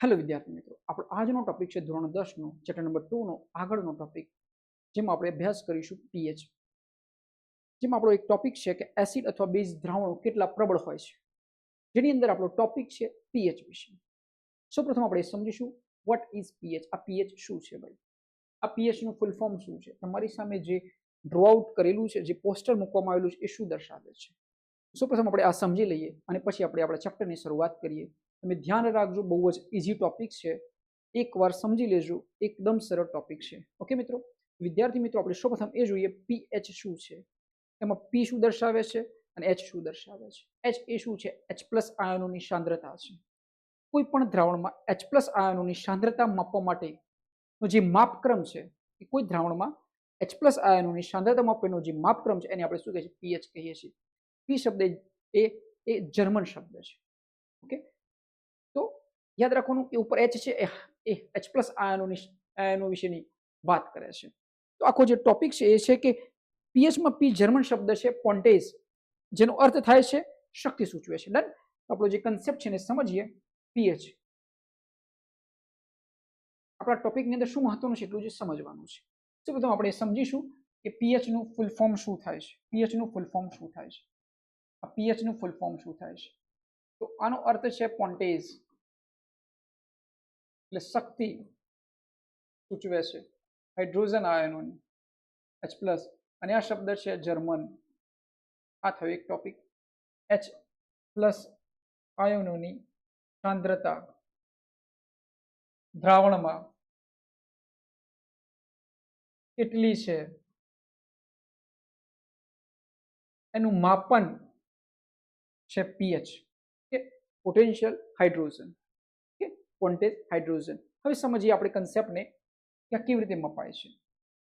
Hello વિદ્યાર્થી મિત્રો, આપણો આજનો ટોપિક છે ધોરણ 10 નો ચેપ્ટર નંબર 2 નો આગળનો ટોપિક, જેમાં આપણે અભ્યાસ કરીશું પીએચ. જેમાં આપણો એક ટોપિક છે કે એસિડ અથવા બેઝ દ્રાવણો કેટલા પ્રબળ હોય છે, જેની અંદર આપણો ટોપિક છે પીએચ વિશે. સૌપ્રથમ આપણે સમજીશું વોટ ઇઝ પીએચ. આ પીએચ શું છે ભાઈ? આ પીએચ નું ફૂલ ફોર્મ શું છે? તમારી સામે જે ડ્રો આઉટ કરેલું છે, જે પોસ્ટર મૂકવામાં આવેલું છે, એ શું દર્શાવે છે? સૌપ્રથમ આપણે આ સમજી લઈએ અને પછી આપણે આપણા ચેપ્ટરની શરૂઆત કરીએ. તમે ધ્યાન રાખજો, બહુ જ ઇઝી ટોપિક છે, એકવાર સમજી લેજો, એકદમ સરળ ટોપિક છે. ઓકે મિત્રો, વિદ્યાર્થી મિત્રો, આપણે સૌપ્રથમ એ જોઈએ પીએચ શું છે. એમાં પી શું દર્શાવે છે અને એચ શું દર્શાવે છે. એચ એ શું છે? એચ પ્લસ આયનોની સાંદ્રતા છે. કોઈ પણ દ્રાવણમાં એચ પ્લસ આયનોની સાંદ્રતા માપવા માટેનો જે માપક્રમ છે, એ કોઈ દ્રાવણમાં એચ પ્લસ આયનોની સાંદ્રતા માપવાનો જે માપક્રમ છે, એને આપણે શું કહીએ છીએ? પીએચ કહીએ છીએ. પી શબ્દ એ જર્મન શબ્દ છે. ઓકે, તો યાદ રાખવાનું કે ઉપર એચ છે એ એચ પ્લસ આયનો વિશેની વાત કરે છે. તો આખો જે ટોપિક છે એ છે કે પીએચમાં પી જર્મન શબ્દ છે પોન્ટેઝ, જેનો અર્થ થાય છે શક્તિ સૂચવે છે. ડન. આપણો જે કન્સેપ્ટ છે ને સમજીએ. પીએચ આપણા ટોપિકની અંદર શું મહત્વનું છે એટલું જ સમજવાનું છે. સૌપ્રથમ આપણે સમજીશું કે પીએચ નું ફૂલ ફોર્મ શું થાય છે. પીએચ નું ફૂલ ફોર્મ શું થાય છે? આ પીએચ નું ફૂલ ફોર્મ શું થાય છે? તો આનો અર્થ છે પોન્ટેઝ, એટલે શક્તિ સૂચવે છે હાઇડ્રોજન આયનોની એચ પ્લસ, અને આ શબ્દ છે જર્મન. આ થયો એક ટોપિક. એચ પ્લસ આયનોની સાંદ્રતા દ્રાવણમાં કેટલી છે એનું માપન છે પીએચ, કે પોટેન્શિયલ હાઇડ્રોજન, કે પોન્ટેજ હાઇડ્રોજન. હવે સમજીએ આપણે કન્સેપ્ટને કે કેવી રીતે મપાય છે.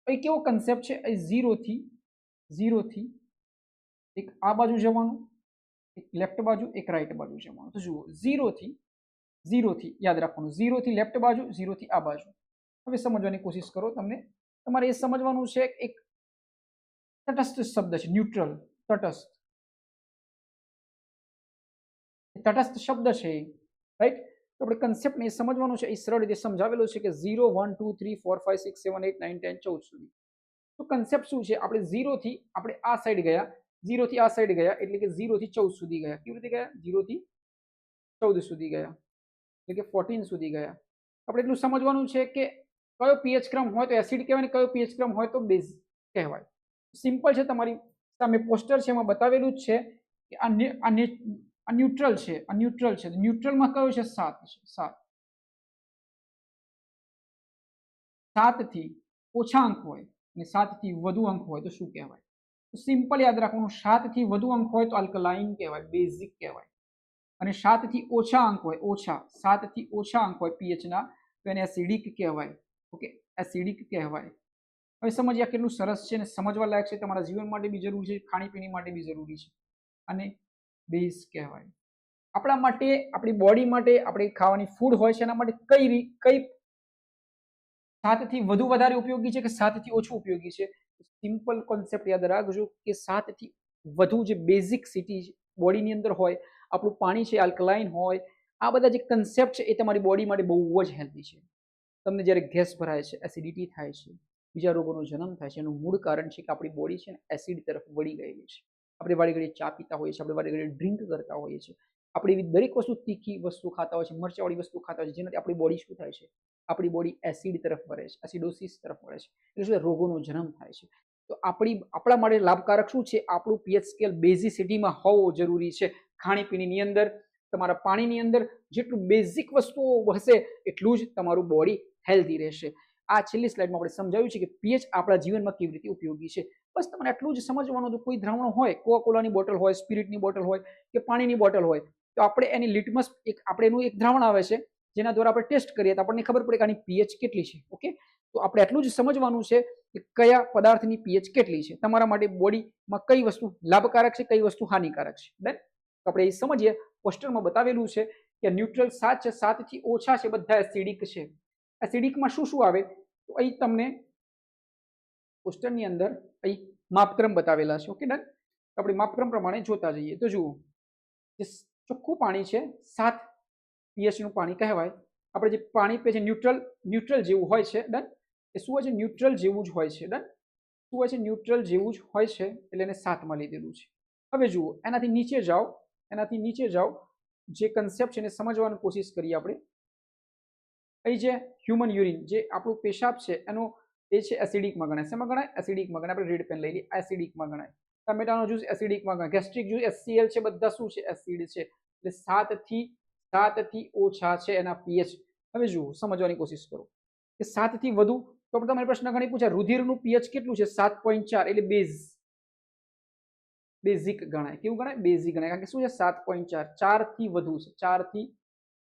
એ કેવો કન્સેપ્ટ છે? એ ઝીરોથી એક આ બાજુ જવાનું, એક લેફ્ટ બાજુ, એક રાઈટ બાજુ જવાનું. તો જુઓ, ઝીરોથી યાદ રાખવાનું, ઝીરોથી લેફ્ટ બાજુ, ઝીરોથી આ બાજુ. હવે સમજવાની કોશિશ કરો. તમારે એ સમજવાનું છે એક તટસ્થ શબ્દ છે, ન્યુટ્રલ. તટસ્થ શબ્દ છે, રાઈટ. તો આપણે કન્સેપ્ટને સમજવાનું છે. એ સરળ રીતે સમજાવેલું છે કે 0 1 2 3 4 5 6 7 8 9 10 14 સુધી. તો કન્સેપ્ટ શું છે? આપણે ઝીરોથી આપણે આ સાઈડ ગયા, ઝીરોથી આ સાઈડ ગયા, એટલે કે 0 થી 14 સુધી ગયા. કેવી રીતે ગયા? 0 થી 14 સુધી ગયા, એટલે કે 14 સુધી ગયા. આપણે એટલું સમજવાનું છે કે કયો પીએચ ક્રમ હોય તો એસિડ કહેવાય, કયો પીએચ ક્રમ હોય તો બેઝ કહેવાય. સિમ્પલ છે, તમારી સામે પોસ્ટર છે, એમાં બતાવેલું જ છે કે આ ન્યુટ્રલ છે, આ ન્યુટ્રલ છે. ન્યુટ્રલમાં કયો છે? 7 છે. 7 થી ઓછા અંક હોય અને 7 થી વધુ અંક હોય તો શું કહેવાય? તો સિમ્પલ યાદ રાખવાનું, 7 થી વધુ અંક હોય તો આલ્કલાઇન કહેવાય, બેઝિક કહેવાય. અને 7 થી ઓછા અંક હોય, 7 થી ઓછા અંક હોય પીએચ ના, તો એને એસિડિક કહેવાય. ઓકે, એસિડિક કહેવાય. હવે સમજ્યા કેટલું સરસ છે ને સમજવા લાયક છે. તમારા જીવન માટે બી જરૂરી છે, ખાણીપીણી માટે બી જરૂરી છે. અને બેઝ કહેવાય. આપણા માટે, આપણી બોડી માટે, આપણી ખાવાની ફૂડ હોય છે, એના માટે કઈ 7 થી વધુ વધારે ઉપયોગી છે કે 7 થી ઓછું ઉપયોગી છે? સિમ્પલ કોન્સેપ્ટ યાદ રાખજો કે 7 થી વધુ જે બેઝિક સિટી બોડીની અંદર હોય, આપણું પાણી છે આલ્કલાઇન હોય, આ બધા જે કન્સેપ્ટ છે એ તમારી બોડી માટે બહુ જ હેલ્ધી છે. તમને જ્યારે ગેસ ભરાય છે, એસિડિટી થાય છે, બીજા રોગોનો જન્મ થાય છે, એનું મૂળ કારણ છે કે આપણી બોડી છે ને એસિડ તરફ વળી ગયેલી છે. આપણે વાળી ઘડી ચા પીતા હોઈએ છીએ, આપણે વાળી ઘડી ડ્રિંક કરતા હોઈએ છીએ, આપણે એવી દરેક વસ્તુ તીખી વસ્તુ ખાતા હોય છે, મરચાવાળી વસ્તુ ખાતા હોય છે, જેનાથી આપણી બોડી શું થાય છે? આપણી બોડી એસિડ તરફ વળે છે, એસિડોસિસ તરફ વળે છે, એટલે શું રોગોનો જન્મ થાય છે. તો આપણા માટે લાભકારક શું છે? આપણું પીએચ સ્કેલ બેઝિસિટીમાં હોવો જરૂરી છે. ખાણીપીણીની અંદર, તમારા પાણીની અંદર જેટલું બેઝિક વસ્તુઓ હશે એટલું જ તમારું બોડી હેલ્ધી રહેશે. આ છેલ્લી સ્લાઇડમાં આપણે સમજાવ્યું છે કે પીએચ આપણા જીવનમાં કેવી રીતે ઉપયોગી છે. બસ તમારે આટલું જ સમજવાનું હતું. કોઈ દ્રાવણ હોય, કોકાકોલાની બોટલ હોય, સ્પિરિટની બોટલ હોય કે પાણીની બોટલ હોય, તો આપણે એની લિટમસ આપણે એનું એક દ્રાવણ આવે છે, જેના દ્વારા આપણે ટેસ્ટ કરીએ તો આપણને ખબર પડે કે આની પીએચ કેટલી છે. ઓકે, તો આપણે એટલું જ સમજવાનું છે કે કયા પદાર્થની પીએચ કેટલી છે. તમારા માટે બોડીમાં કઈ વસ્તુ લાભકારક છે, કઈ વસ્તુ હાનિકારક છે. ડન. તો આપણે એ સમજીએ. પોસ્ટરમાં બતાવેલું છે કે ન્યુટ્રલ 7 છે, 7 થી ઓછા છે, બધા એસિડિક છે. એસિડિકમાં શું શું આવે? તો અહીં તમને પોસ્ટરની અંદર અહીં માપક્રમ બતાવેલા છે. Okay, done. આપણે માપક્રમ પ્રમાણે જોતા જઈએ તો જુઓ, જે ચોખ્ખું પાણી છે 7 પીએચ નું પાણી કહેવાય, આપણે જે પાણી પીએ છીએ ન્યુટ્રલ જેવું હોય છે, ડન. એ શું હોય છે? ન્યુટ્રલ જેવું જ હોય છે, ડન. શું હોય છે? ન્યુટ્રલ જેવું જ હોય છે, એટલે એને 7માં લીધેલું છે. હવે જુઓ, એનાથી નીચે જાઓ, જે કન્સેપ્ટ છે એને સમજવાની કોશિશ કરીએ આપણે. અહીં જે હ્યુમન યુરિન, જે આપણું પેશાબ છે, એનો એ છે એસિડિકમાં ગણાય. શેમાં ગણાય? એસિડિકમાં ગણાય. આપણે રેડ પેન લઈ લઈએ, એસિડિકમાં ગણાય. ટમેટાનો જ્યુસ એસિડિકમાં ગણાય. ગેસ્ટ્રિક જ્યુસ HCl છે, બધા શું છે? એસિડ છે. એટલે 7 થી ઓછા છે એના pH. હવે જુઓ, સમજવાની કોશિશ કરો કે 7 થી વધુ, તો તમારે પ્રશ્ન ઘણી પૂછાય, રુધિરનું pH કેટલું છે? 7.4, એટલે બેઝિક ગણાય. કેવું ગણાય? બેઝિક ગણાય. કારણ કે શું છે? 7.4, 4 થી વધુ છે, 4 થી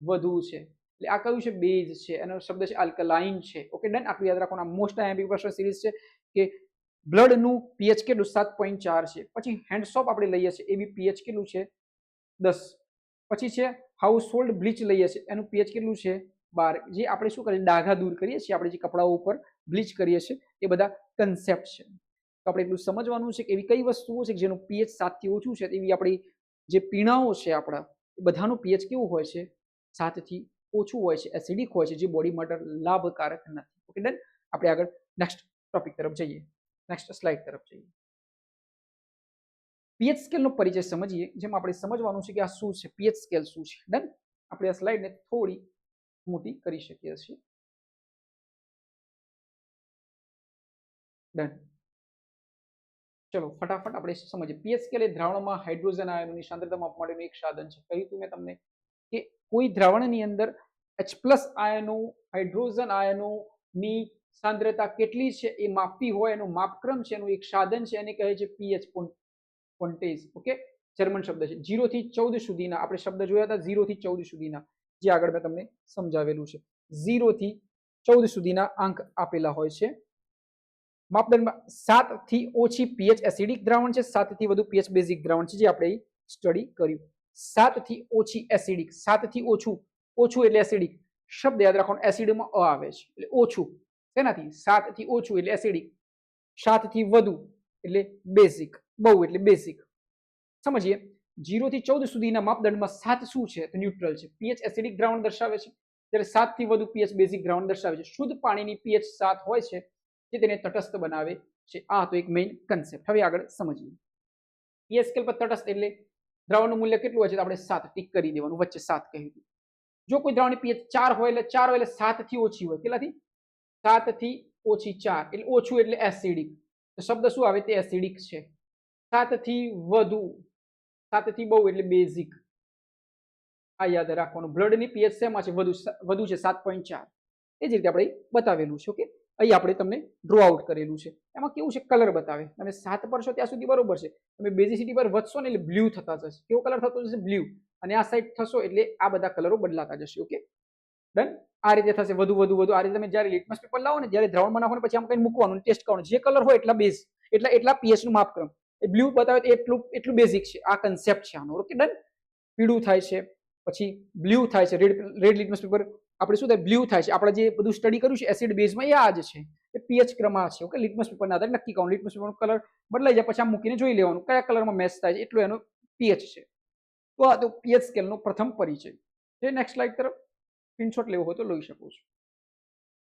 વધુ છે. એટલે આ કયું છે? બેઝ છે. એનો શબ્દ છે આલ્કલાઇન છે. Okay, done. આટલું યાદ રાખવાનું. મોસ્ટ આઈએમપી ક્વેશ્ચન સિરીઝ છે કે બ્લડનું pH કેટલું? 7.4 છે. પછી હેન્ડ સોપ આપણે લઈએ છીએ, એ બી pH કેટલું છે? 10. પછી છે હાઉસહોલ્ડ બ્લીચ લઈએ છીએ, એનું pH કેટલું છે? 12. જે આપણે શું કરીએ? ડાઘા દૂર કરીએ છીએ, આપણે જે કપડાઓ ઉપર બ્લીચ કરીએ છીએ, એ બધા કન્સેપ્ટ છે. તો આપણે એટલું સમજવાનું છે કે એવી કઈ વસ્તુઓ છે કે જેનું pH 7 થી ઓછું છે, એવી આપણી જે પીણાઓ છે આપણા, એ બધાનું pH કેવું હોય છે? 7 થી ઓછું હોય છે, એસિડિક હોય છે, જે બોડી માટે લાભકારક નથી. Okay, done. આપણે આગળ નેક્સ્ટ ટોપિક તરફ જઈએ, નેક્સ્ટ સ્લાઇડ તરફ જઈએ. pH સ્કેલનો પરિચય સમજીએ. જેમ આપણે સમજવાનું છે કે આ શું છે, pH સ્કેલ શું છે. ડન. આપણે આ સ્લાઇડને થોડી મોટી કરી શકીએ છીએ. ડન. ચલો ફટાફટ આપણે સમજીએ. pH સ્કેલ એ દ્રાવણમાં હાઇડ્રોજન આયનોની સાંદ્રતા માપવા માટેનું એક સાધન છે. કહ્યું હતું મેં તમને કે કોઈ દ્રાવણની અંદર H+ આયનો, હાઇડ્રોજન આયનોની સાંદ્રતા કેટલી છે એ માપવી હોય, એનો માપક્રમ છે, એનું એક સાધન છે, એને કહે છે pH પોન્ટેજ. ઓકે, જર્મન શબ્દ છે. 0 થી 14 સુધીના આપણે શબ્દ જોયા હતા, 0 થી 14 સુધીના, જે આગળ મેં તમને સમજાવેલું છે. 0 થી 14 સુધીના અંક આપેલા હોય છે. માપદંડમાં 7 થી ઓછી pH એસિડિક દ્રાવણ છે, 7 થી વધુ pH બેઝિક દ્રાવણ છે, જે આપણે સ્ટડી કર્યું. 7 થી ઓછી એસિડિક, 7 થી ઓછું એટલે એસિડિક. શબ્દ યાદ રાખવાનો, એસિડમાં અ આવે છે, એટલે ઓછું. તેનાથી 7 થી ઓછું એટલે એસિડિક, 7 થી વધુ એટલે બેઝિક, બહુ એટલે બેઝિક. સમજીએ. 0 થી 14 સુધીના માપદંડમાં 7 શું છે? તો ન્યુટ્રલ છે. pH એસિડિક દ્રાવણ દર્શાવે છે, જ્યારે 7 થી વધુ pH બેઝિક દ્રાવણ દર્શાવે છે. શુદ્ધ પાણીની pH 7 હોય છે, જે તેને તટસ્થ બનાવે છે. આ તો એક મેઇન કન્સેપ્ટ. હવે આગળ સમજીએ. pH સ્કેલ પર તટસ્થ એટલે દ્રાવણનું મૂલ્ય કેટલું હોય છે? તો આપણે 7 ટીક કરી દેવાનું, વચ્ચે 7 કહી દીધું. જો કોઈ દ્રાવણની pH 4 હોય એટલે 4 હોય એટલે 7 થી ઓછી હોય. કેટલાથી? 7 થી ઓછી 4 એટલે ઓછું એટલે એસિડિક. તો શબ્દ શું આવે? તે એસિડિક છે. 7 થી વધુ, 7 થી બહુ એટલે બેઝિક. આ યાદ રાખવાનું. બ્લડની pH શેમાં છે? વધુ છે, 7.4. એ જ રીતે આપણે બતાવેલું છે. ઓકે, અહીં આપણે તમને ડ્રો આઉટ કરેલું છે. એમાં કેવું છે? કલર બતાવે. તમે 7 પર છો ત્યાં સુધી બરોબર છે. તમે બેઝિસિટી પર વધશો ને એટલે બ્લુ થતા જશે. કેવો કલર થતો જશે? બ્લુ. અને આ સાઈડ થશો એટલે આ બધા કલરો બદલાતા જશે. Okay, done. આ રીતે થશે, વધુ. આ રીતે તમે જ્યારે લિટમસ પેપર લાવો ને, જ્યારે દ્રાવણમાં નાખો ને પછી આમ કઈ મૂકવાનું, ટેસ્ટ કરવાનું. જે કલર હોય એટલા બેઝ, એટલા pH નું માપક્રમ. એ બ્લુ બતાવે તો એટલું બેઝિક છે. આ કન્સેપ્ટ છે આનો. Okay, done. પીળું થાય છે, પછી બ્લુ થાય છે. રેડ લિટમસ પેપર આપણે શું થાય? બ્લુ થાય છે. આપણે જે બધું સ્ટડી કર્યું છે એસિડ બેઝમાં, એ આ જ છે. એ pH ક્રમ આ છે. ઓકે, લિટમસ પેપરના આધારે નક્કી કરવાનું. લિટમસ પેપરનો કલર બદલાઈ જાય પછી આમ મૂકીને જોઈ લેવાનું કયા કલરમાં મેચ થાય છે, એટલું એનો pH છે. તો આ તો pH સ્કેલનો પ્રથમ પરિચય છે. નેક્સ્ટ સ્લાઇડ તરફ સ્ક્રીનશોટ લેવો હોય તો લઈ શકો છો.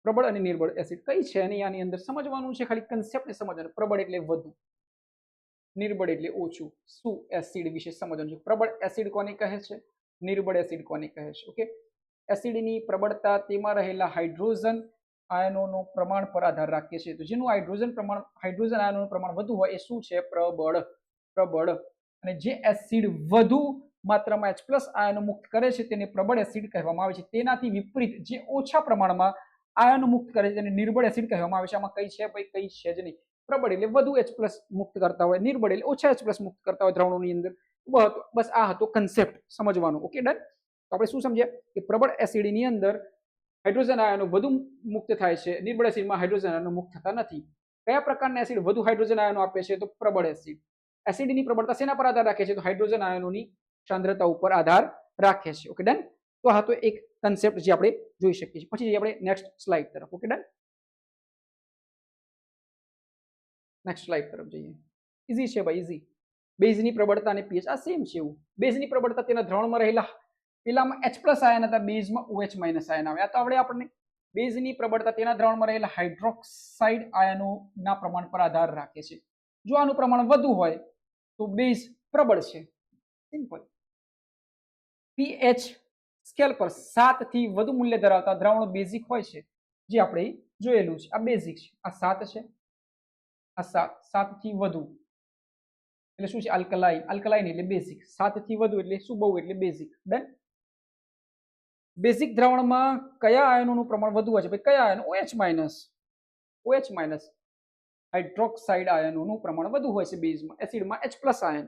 પ્રબળ અને નિર્બળ એસિડ કઈ છે અને આની અંદર સમજવાનું છે, ખાલી કન્સેપ્ટને સમજવાનું. પ્રબળ એટલે વધુ, નિર્બળ એટલે ઓછું. શું એસિડ વિશે સમજવાનું છે. પ્રબળ એસિડ કોને કહે છે? નિર્બળ એસિડ કોને કહે છે? ઓકે, એસિડની પ્રબળતા તેમાં રહેલા હાઇડ્રોજન આયનોનું પ્રમાણ પર આધાર રાખે છે. તો જેનું હાઇડ્રોજન આયનોનું પ્રમાણ વધુ હોય એ શું છે? પ્રબળ. અને જે એસિડ વધુ માત્રામાં H+ આયનો મુક્ત કરે છે તેને પ્રબળ એસિડ કહેવામાં આવે છે. તેનાથી વિપરીત જે ઓછા પ્રમાણમાં આયનો મુક્ત કરે છે તેને નિર્બળ એસિડ કહેવામાં આવે છે. આમાં કઈ છે ભાઈ? કઈ છે જ નહીં. પ્રબળ એટલે વધુ H+ મુક્ત કરતા હોય, નિર્બળ એટલે ઓછા H+ મુક્ત કરતા હોય દ્રાવણોની અંદર. બસ આ હતો કન્સેપ્ટ સમજવાનો. Okay, done. તો આપણે શું સમજ્યા કે પ્રબળ એસિડની અંદર હાઇડ્રોજન આયનો વધુ મુક્ત થાય છે, નિર્બળ એસિડમાં હાઇડ્રોજન આયનો મુક્ત થતા નથી. કયા પ્રકારના એસિડ વધુ હાઇડ્રોજન આયનો આપે છે? તો પ્રબળ એસિડ. એસિડની પ્રબળતા શેના પર આધાર રાખે છે? તો હાઇડ્રોજન આયનોની સાંદ્રતા ઉપર આધાર રાખે છે. Okay, done. તો આ તો એક કન્સેપ્ટ જે આપણે જોઈ શકીએ છીએ. પછી આપણે નેક્સ્ટ સ્લાઇડ તરફ. Okay, done. નેક્સ્ટ સ્લાઇડ તરફ જઈએ. ઈઝી છે ભાઈ, ઈઝી. બેઝની પ્રબળતા અને pH આ સેમ છે. એવું બેઝની પ્રબળતા તેના દ્રાવણમાં રહેલા પેલામાં H પ્લસ આયન હતા, બેઝમાં OH માઇનસ આયન આવે. આ તો આવડે આપણને. બેઝની પ્રબળતા તેના દ્રાવણમાં રહેલા હાઇડ્રોક્સાઇડ આયનોના પ્રમાણ પર આધાર રાખે છે. જો આનું પ્રમાણ વધુ હોય તો બેઝ પ્રબળ છે. સિમ્પલ. pH સ્કેલ પર 7 થી વધુ મૂલ્ય ધરાવતા દ્રાવણો બેઝિક હોય છે, જે આપણે જોયેલું છે. આ બેઝિક છે, આ 7 છે, આ 7 થી વધુ એટલે શું છે? આલ્કલાઇન. આલ્કલાઇન એટલે બેઝિક. 7 થી વધુ એટલે શું? બહુ એટલે બેઝિક. ડન. બેઝિક દ્રાવણમાં કયા આયનોનું પ્રમાણ વધુ હોય છે? ભાઈ કયા આયનો? OH minus. OH minus hydroxide આયનોનું પ્રમાણ વધુ હોય છે બેઝમાં. એસિડમાં H પ્લસ આયન.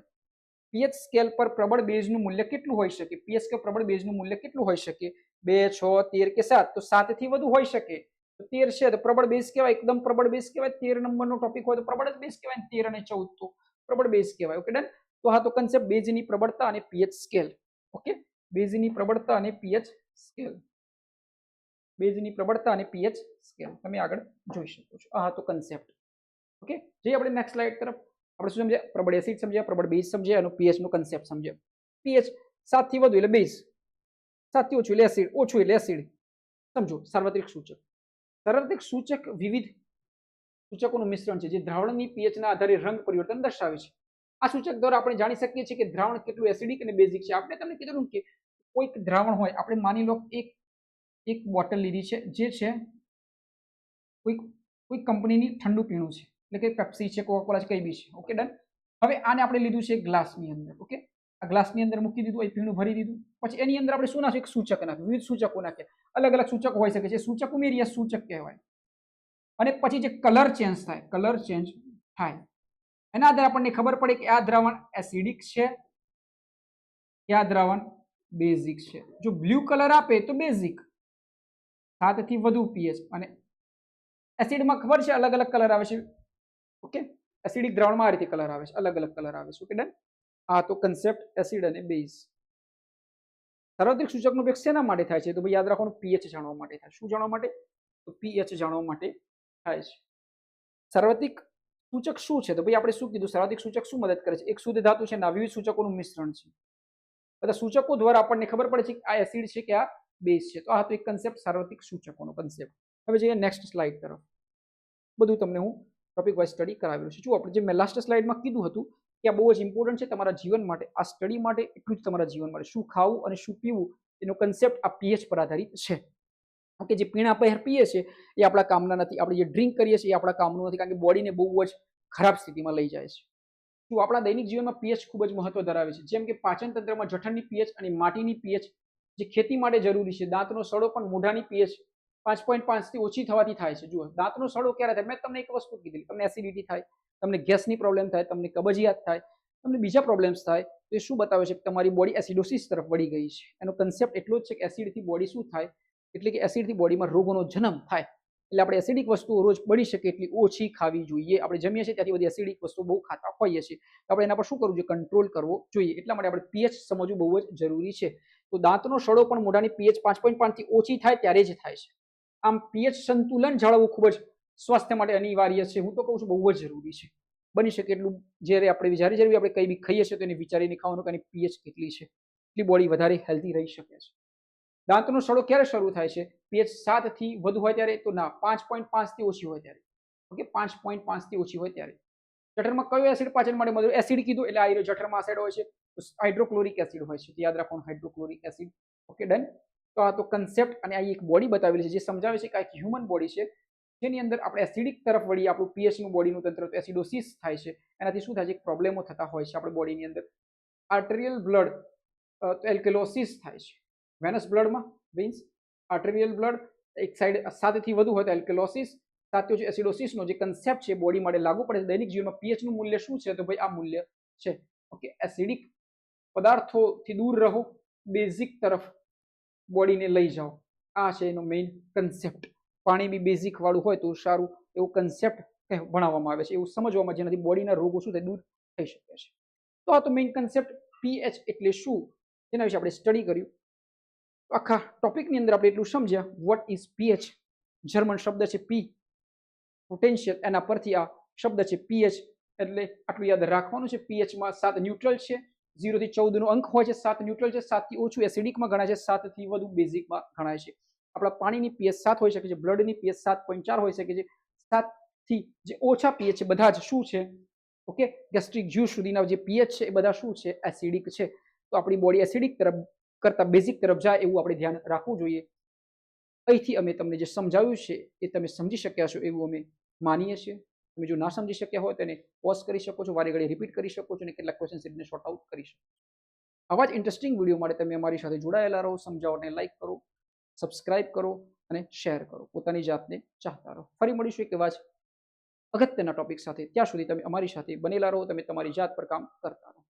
pH સ્કેલ પર પ્રબળ બેઝનું મૂલ્ય કેટલું હોઈ શકે? pH સ્કેલ પ્રબળ બેઝનું મૂલ્ય કેટલું હોઈ શકે? 2, 6, 13 કે 7? તો 7 થી વધુ હોઈ શકે. તો 13 છે તો પ્રબળ બેઝ કહેવાય, એકદમ પ્રબળ બેઝ કહેવાય. 13 નંબરનો ટોપિક હોય તો પ્રબળ બેઝ કહેવાય. 13 અને 14 તો પ્રબળ બેઝ કહેવાય. Okay done. તો હા, તો કન્સેપ્ટ બેઝની પ્રબળતા અને pH સ્કેલ. ઓકે, બેઝની પ્રબળતા અને pH સ્કેલ. બેઝની પ્રબળતા અને pH સ્કેલ તમે આગળ જોઈ શકો છો. આ તો કન્સેપ્ટ. ઓકે, જઈએ આપણે નેક્સ્ટ સ્લાઇડ તરફ. આપણે શું સમજ્યા? પ્રબળ એસિડ સમજ્યા, પ્રબળ બેઝ સમજ્યા, અને pH નો કન્સેપ્ટ સમજ્યા. pH 7 થી વધુ એટલે બેઝ, 7 થી ઓછું એટલે એસિડ, ઓછું એટલે એસિડ. સમજો. સાર્વત્રિક સૂચક. સાર્વત્રિક સૂચક વિવિધ સૂચકોનું મિશ્રણ છે જે દ્રાવણની pH ના આધારે રંગ પરિવર્તન દર્શાવે છે. આ સૂચક દ્વારા આપણે જાણી શકીએ છીએ કે દ્રાવણ કેટલું એસિડિક અને બેઝિક છે. આપણે તમને કીધું કે કોઈક દ્રાવણ હોય, આપણે માની લો એક બોટલ લીધી છે, જે છે કોઈ કંપનીની ઠંડુ પીણું છે, એટલે કે પેપ્સી છે, કોકાકોલા છે, કઈ બી છે. Okay done. હવે આને આપણે લીધું છે ગ્લાસની અંદર. ઓકે, આ ગ્લાસની અંદર મૂકી દીધું, એ પીણું ભરી દીધું. પછી એની અંદર આપણે શું નાખ્યું? એક સૂચક નાખ્યું. વિવિધ સૂચકો નાખ્યા. અલગ અલગ સૂચકો હોઈ શકે છે. સૂચક ઉમેરીએ, સૂચક કહેવાય. અને પછી જે કલર ચેન્જ થાય, કલર ચેન્જ થાય, એના આધારે આપણને ખબર પડે કે આ દ્રાવણ એસિડિક છે કે આ દ્રાવણ બેઝિક છે. જો બ્લુ કલર આપે તો બેઝિક, 7 થી વધુ pH. અને એસિડમાં ખબર છે અલગ અલગ કલર આવે છે. ઓકે, એસિડિક દ્રાવણમાં આ રીતે કલર આવે છે, અલગ અલગ કલર આવે છે. Okay done. આ તો કન્સેપ્ટ એસિડ અને બેઝ. સાર્વત્રિક સૂચકનો ઉપયોગ શેના માટે થાય છે? તો ભાઈ યાદ રાખવાનું, pH જાણવા માટે થાય. શું જાણવા માટે? તો pH જાણવા માટે થાય છે. સાર્વત્રિક સૂચક શું છે? તો ભાઈ આપણે શું કીધું? સાર્વત્રિક સૂચક શું મદદ કરે છે? એક શુદ્ધ ધાતુ છે, ના વિવિધ સૂચકોનું મિશ્રણ છે. બધા સૂચકો દ્વારા આપણને ખબર પડે છે કે આ એસિડ છે કે આ બેઝ છે. તો આ તો એક કન્સેપ્ટ સાર્વત્રિક સૂચકોનો કન્સેપ્ટ. હવે જઈએ નેક્સ્ટ સ્લાઇડ તરફ. બધું તમને હું ટોપિક વાઇઝ સ્ટડી કરાવેલું છે. જો આપણે જે મેં લાસ્ટ સ્લાઇડમાં કીધું હતું કે આ બહુ જ ઇમ્પોર્ટન્ટ છે તમારા જીવન માટે, આ સ્ટડી માટે, એટલું જ તમારા જીવન માટે. શું ખાવું અને શું પીવું એનો કન્સેપ્ટ આ pH પર આધારિત છે. ઓકે, જે પીણા આપણે પીએ છીએ એ આપણા કામના નથી. આપણે જે ડ્રિંક કરીએ છીએ એ આપણા કામનું નથી, કારણ કે બોડીને બહુ જ ખરાબ સ્થિતિમાં લઈ જાય છે. જો આપણા દૈનિક જીવનમાં pH ખૂબ જ મહત્વ ધરાવે છે. જેમ કે પાચન તંત્રમાં જઠરની pH અને માટીની pH જે ખેતી માટે જરૂરી છે. દાંતનો સડો પણ મોઢાની pH 5.5 થી ઓછી થવાથી થાય છે. જુઓ, દાંતનો સડો ક્યારે થાય? મેં તમને એક વસ્તુ કીધી, તમને એસિડિટી થાય, તમને ગેસની પ્રોબ્લેમ થાય, તમને કબજિયાત થાય, તમને બીજા પ્રોબ્લેમ્સ થાય, તો એ શું બતાવે છે? કે તમારી બોડી એસિડોસિસ તરફ વળી ગઈ છે. એનો કન્સેપ્ટ એટલો જ છે કે એસિડથી બોડી શું થાય, એટલે કે એસિડથી બોડીમાં રોગોનો જન્મ થાય. એટલે આપણે એસિડિક વસ્તુઓ રોજ બની શકે એટલી ઓછી ખાવી જોઈએ. આપણે જમીએ છીએ ત્યાંથી બધી એસિડિક વસ્તુઓ બહુ ખાતા હોઈએ છીએ, તો આપણે એના પર શું કરવું જોઈએ? કંટ્રોલ કરવો જોઈએ. એટલા માટે આપણે pH સમજવું બહુ જ જરૂરી છે. તો દાંતનો સડો પણ મોઢાની pH 5.5 થી ઓછી થાય ત્યારે જ થાય છે. આમ pH સંતુલન જાળવવું ખૂબ જ સ્વાસ્થ્ય માટે અનિવાર્ય છે. હું તો કહું છું બહુ જ જરૂરી છે. બની શકે એટલું જ્યારે આપણે કંઈ બી ખાઈએ છીએ તો એને વિચારીને ખાવાનું કે એની pH કેટલી છે, એટલી બોડી વધારે હેલ્ધી રહી શકે છે. દાંતનો સડો ક્યારે શરૂ થાય છે? pH 7 થી વધુ હોય ત્યારે? તો ના, 5.5 થી ઓછી હોય ત્યારે. ઓકે, 5.5 થી ઓછી હોય ત્યારે. જઠરમાં કયો એસિડ પાચન માટે મદદ? એસિડ કીધું એટલે આ જઠરમાં એસિડ હોય છે, તો હાઇડ્રોક્લોરિક એસિડ હોય છે. યાદ રાખવાનું, હાઇડ્રોક્લોરિક એસિડ. Okay done. તો આ તો કન્સેપ્ટ અને આ એક બોડી બતાવેલી છે જે સમજાવે છે કે આ એક હ્યુમન બોડી છે જેની અંદર આપણે એસિડિક તરફ વળી આપણું pH નું બોડીનું તંત્ર એસિડોસિસ થાય છે. એનાથી શું થાય છે? પ્રોબ્લેમો થતા હોય છે આપણી બોડીની અંદર. આર્ટેરિયલ બ્લડ એલ્કેલોસિસ થાય છે. વેનસ બ્લડમાં મીન્સ આર્ટેરિયલ બ્લડ એક સાઈડ 7 થી વધુ હોય તો એલ્કેલોસિસ, 7 થી ઓછી એસિડોસિસનો જે કન્સેપ્ટ છે બોડી માટે લાગુ પડે છે. દૈનિક જીવનમાં pH નું મૂલ્ય શું છે? તો ભાઈ આ મૂલ્ય છે. ઓકે, એસિડિક પદાર્થોથી દૂર રહો, બેઝિક તરફ બોડીને લઈ જાઓ. આ છે એનો મેઇન કન્સેપ્ટ. પાણી બી બેઝિક વાળું હોય તો સારું, એવું કન્સેપ્ટ ભણાવવામાં આવે છે, એવું સમજવામાં, જેનાથી બોડીના રોગો શું થાય? દૂર થઈ શકે છે. તો આ તો મેઇન કન્સેપ્ટ pH એટલે શું તેના વિશે આપણે સ્ટડી કર્યું. આખા ટોપિકની અંદર આપણે એટલું સમજ્યા વોટ ઇઝ pH. જર્મન શબ્દ છે પી, પોટેન્શિયલ, એના પરથી આ શબ્દ છે pH. એટલે આટલું યાદ રાખવાનું છે. pH માં 7 ન્યુટ્રલ છે, 0 થી 14 નો અંક હોય છે, 7 ન્યુટ્રલ છે, 7 થી ઓછું એસિડિકમાં ગણાય છે, 7 થી વધુ બેઝિકમાં ગણાય છે. આપણા પાણીની pH 7 હોઈ શકે છે, બ્લડની pH 7.4 હોઈ શકે છે. 7 થી જે ઓછા pH છે બધા જ શું છે, ઓકે, ગેસ્ટ્રિક જ્યુસ સુધીના જે pH છે એ બધા શું છે, એસિડિક છે. તો આપણી બોડી એસિડિક તરફ કરતા બેઝિક તરફ જાય એવું આપણે ધ્યાન રાખવું જોઈએ. અહીંથી અમે તમને જે સમજાવ્યું છે એ તમે સમજી શક્યા છો એવું અમે માનીએ છીએ. તમે જો ના સમજી શક્યા હોય તેને પોઝ કરી શકો છો, વારે ઘડીએ રિપીટ કરી શકો છો અને કેટલાક ક્વેશ્ચન સેટને શોર્ટ આઉટ કરી શકો છો. આવા જ ઇન્ટરેસ્ટિંગ વિડીયો માટે તમે અમારી સાથે જોડાયેલા રહો. સમજાવોને લાઈક કરો, સબસ્ક્રાઇબ કરો અને શેર કરો. પોતાની જાતને ચાહતા રહો. ફરી મળીશું એક એવા જ અગત્યના ટોપિક સાથે. ત્યાં સુધી તમે અમારી સાથે બનેલા રહો. તમે તમારી જાત પર કામ કરતા રહો.